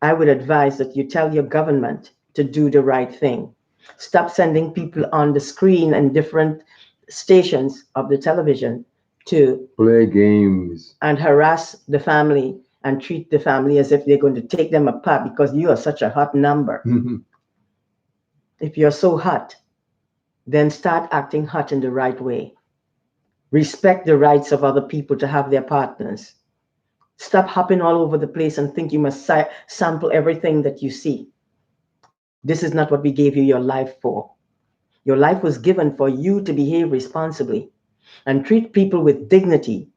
I would advise that you tell your government to do the right thing. Stop sending people on the screen and different stations of the television to
Play games.
and harass the family and treat the family as if they're going to take them apart because you are such a hot number.
Mm-hmm.
If you're so hot, then start acting hot in the right way. Respect the rights of other people to have their partners. Stop hopping all over the place and think you must sample everything that you see. This is not what we gave you your life for. Your life was given for you to behave responsibly and treat people with dignity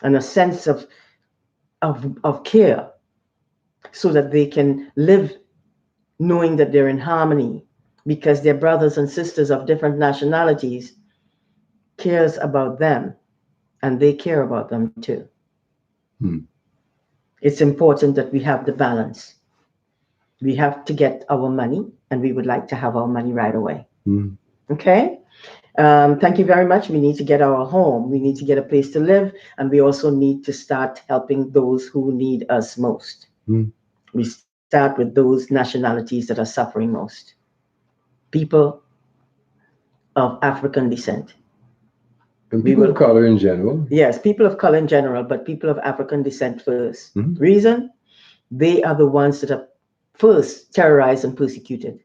and a sense of care so that they can live knowing that they're in harmony because their brothers and sisters of different nationalities cares about them and they care about them too.
Mm-hmm.
It's important that we have the balance. We have to get our money and we would like to have our money right away.
Mm-hmm.
Okay? Thank you very much. We need to get our home. We need to get a place to live. And we also need to start helping those who need us most. We start with those nationalities that are suffering most. People of African descent.
And
We
people of
will,
color in general.
yes, people of color in general, but people of African descent first.
Mm-hmm.
Reason? They are the ones that are first terrorized and persecuted.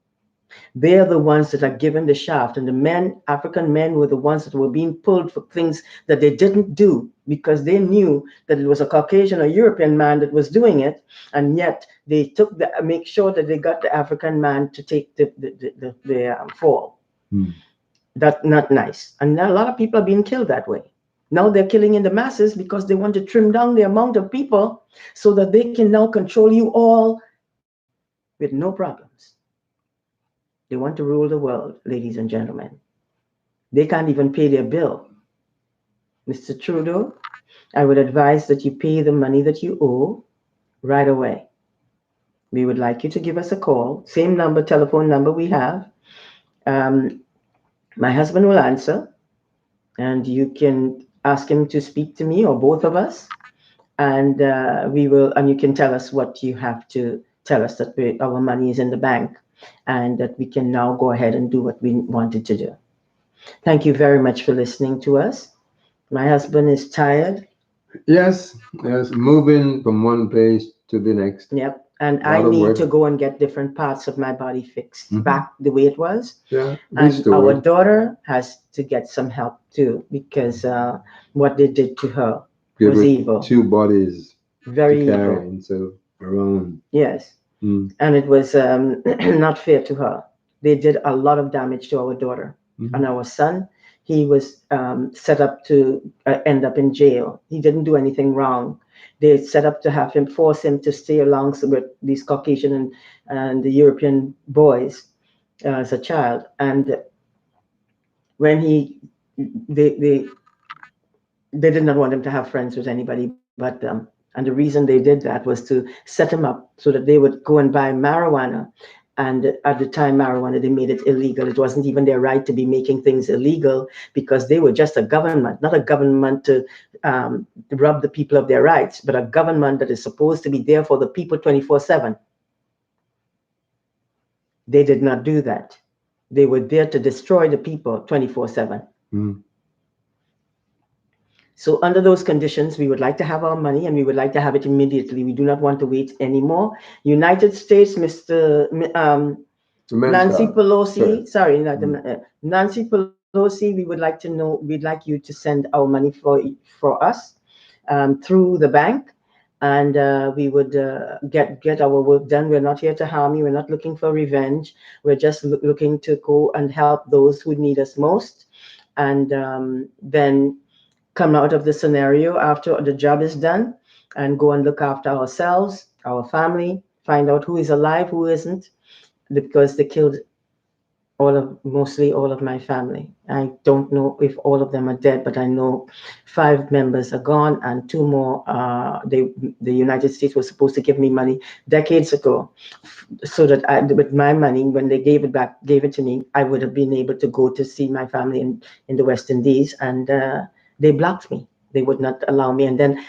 They are the ones that are given the shaft. And the men, African men, were the ones that were being pulled for things that they didn't do because they knew that it was a Caucasian or European man that was doing it. And yet they took make sure that they got the African man to take the fall.
Mm-hmm.
That's not nice. And a lot of people are being killed that way. Now they're killing in the masses because they want to trim down the amount of people so that they can now control you all with no problems. They want to rule the world, ladies and gentlemen. They can't even pay their bill. Mr. Trudeau, I would advise that you pay the money that you owe right away. We would like you to give us a call, same number, telephone number we have. Um, my husband will answer, and you can ask him to speak to me or both of us, and we will. And you can tell us what you have to tell us that our money is in the bank, and that we can now go ahead and do what we wanted to do. Thank you very much for listening to us. My husband is tired.
Yes, yes, moving from one place to the next.
Yep. And
A
I
lot of
need
work.
to go and get different parts of my body fixed
Mhm.
back the way it was.
Yeah,
And our
restored.
daughter has to get some help too, because what they did to her
Give
was
her
evil,
two bodies to
very
carry
evil.
instead of her own.
Yes.
Mm.
And it was not fair to her. They did a lot of damage to our daughter.
Mhm.
And our son, he was set up to end up in jail. He didn't do anything wrong. They set up to have him, force him to stay along with these Caucasian and the European boys as a child. And when they, they, they did not want him to have friends with anybody but them. And the reason they did that was to set him up so that they would go and buy marijuana. And at the time, marijuana, they made it illegal. It wasn't even their right to be making things illegal, because they were just a government, not a government to rob the people of their rights, but a government that is supposed to be there for the people 24/7. They did not do that. They were there to destroy the people 24/7.
Mm.
So under those conditions, we would like to have our money, and we would like to have it immediately. We do not want to wait anymore. United States,
The man's
Nancy
God. Sorry.
Pelosi, sorry, not
Mm.
Nancy Pelosi, we would like to know, we'd like you to send our money for us through the bank, and we would get our work done. We're not here to harm you. We're not looking for revenge. We're just looking to go and help those who need us most, and then come out of the scenario after the job is done, and go and look after ourselves, our family, find out who is alive, who isn't, because they killed mostly all of my family. I don't know if all of them are dead, but I know 5 members are gone, and 2 more. The United States was supposed to give me money decades ago, so that with my money, when they gave it to me, I would have been able to go to see my family in the West Indies, and they blocked me. They would not allow me. And then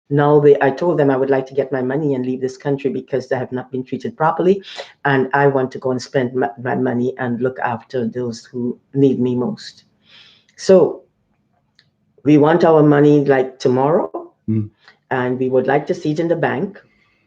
now I told them I would like to get my money and leave this country because they have not been treated properly, and I want to go and spend my money and look after those who need me most. So we want our money like tomorrow,
Mm.
and we would like to see it in the bank.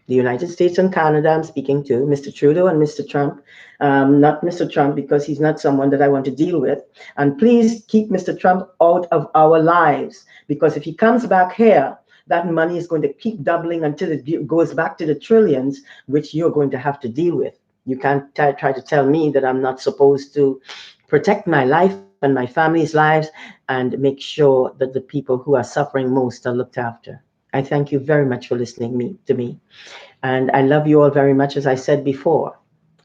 The United States and Canada, I'm speaking to Mr. Trudeau and Mr. Trump. Not Mr. Trump, because he's not someone that I want to deal with. And please keep Mr. Trump out of our lives, because if he comes back here, that money is going to keep doubling until it goes back to the trillions, which you're going to have to deal with. You can't try to tell me that I'm not supposed to protect my life and my family's lives, and make sure that the people who are suffering most are looked after. I thank you very much for listening to me. And I love you all very much, as I said before.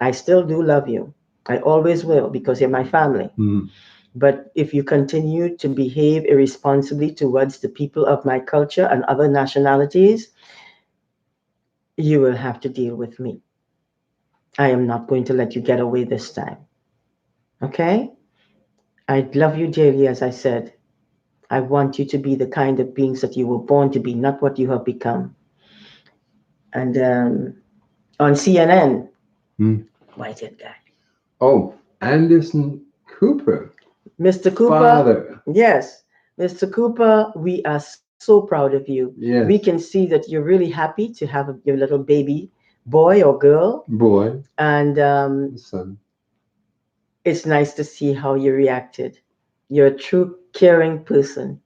I still do love you. I always will, because you're my family.
Mm.
But if you continue to behave irresponsibly towards the people of my culture and other nationalities, you will have to deal with me. I am not going to let you get away this time. Okay? I love you dearly, as I said. I want you to be the kind of beings that you were born to be, not what you have become. And on CNN,
Mm.
white-haired guy.
Oh, Anderson Cooper,
Mr. Cooper,
father.
yes, Mr. Cooper, we are so proud of you. We
Yes,
can see that you're really happy to have your little baby boy or girl,
boy,
and
son.
it's nice to see how you reacted. You're a true caring person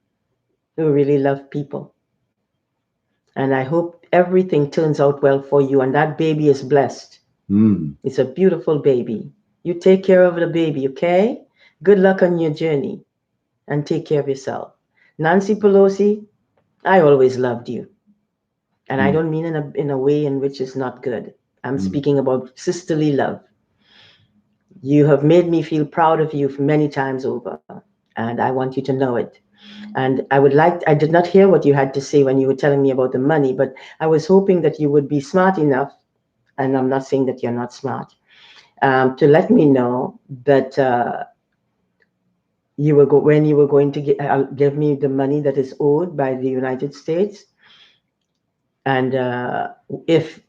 who really loves people, and I hope everything turns out well for you, and that baby is blessed.
Mm.
It's a beautiful baby. You take care of the baby, okay? Good luck on your journey, and take care of yourself. Nancy Pelosi, I always loved you. And I
Mm.
don't mean in a way in which is not good. I'm
Mm.
speaking about sisterly love. You have made me feel proud of you many times over. and I want you to know it. And I did not hear what you had to say when you were telling me about the money, but I was hoping that you would be smart enough, and I'm not saying that you're not smart, to let me know that when you were going to give me the money that is owed by the United States, and if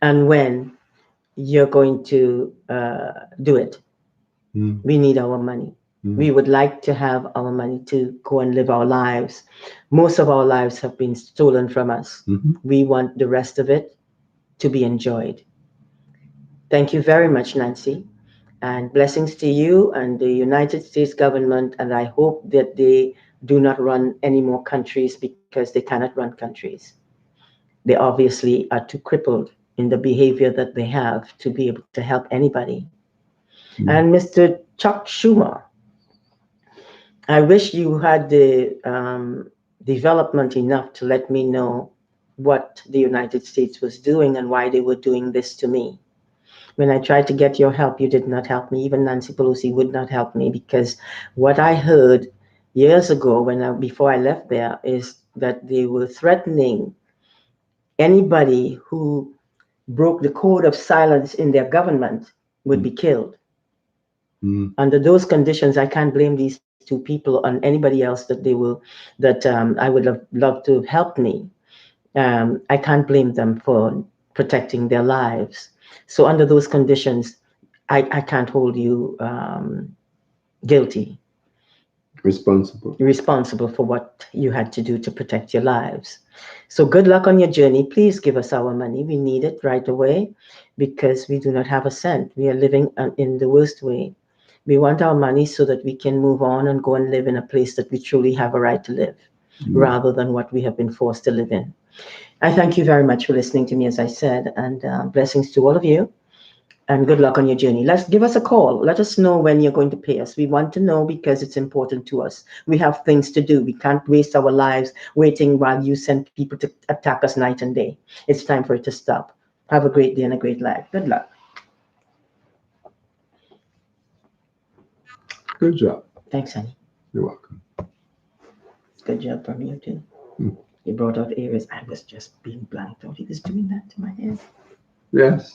and when you're going to do it.
Mm.
We need our money. We would like to have our money to go and live our lives. Most of our lives have been stolen from us.
Mm-hmm.
We want the rest of it to be enjoyed. Thank you very much, Nancy, and blessings to you and the United States government. And I hope that they do not run any more countries, because they cannot run countries. They obviously are too crippled in the behavior that they have to be able to help anybody. And Mr. Chuck Schumer, I wish you had the development enough to let me know what the United States was doing and why they were doing this to me. When I tried to get your help, you did not help me. Even Nancy Pelosi would not help me, because what I heard years ago before I left there is that they were threatening anybody who broke the code of silence in their government would be killed. Under those conditions, I can't blame these two people on anybody else that I would have loved to help me. I can't blame them for protecting their lives. So under those conditions, I can't hold you guilty, responsible for what you had to do to protect your lives. So good luck on your journey. Please give us our money. We need it right away, because we do not have a cent. We are living in the worst way. We want our money so that we can move on and go and live in a place that we truly have a right to live, rather than what we have been forced to live in. I thank you very much for listening to me, as I said, and blessings to all of you. And good luck on your journey. Give us a call. Let us know when you're going to pay us. We want to know, because it's important to us. We have things to do. We can't waste our lives waiting while you send people to attack us night and day. It's time for it to stop. Have a great day and a great life. Good luck.
Good job.
Thanks, honey.
You're welcome.
Good job from you, too. You brought out areas I was just being blanked out. He was doing that to my head.
Yes.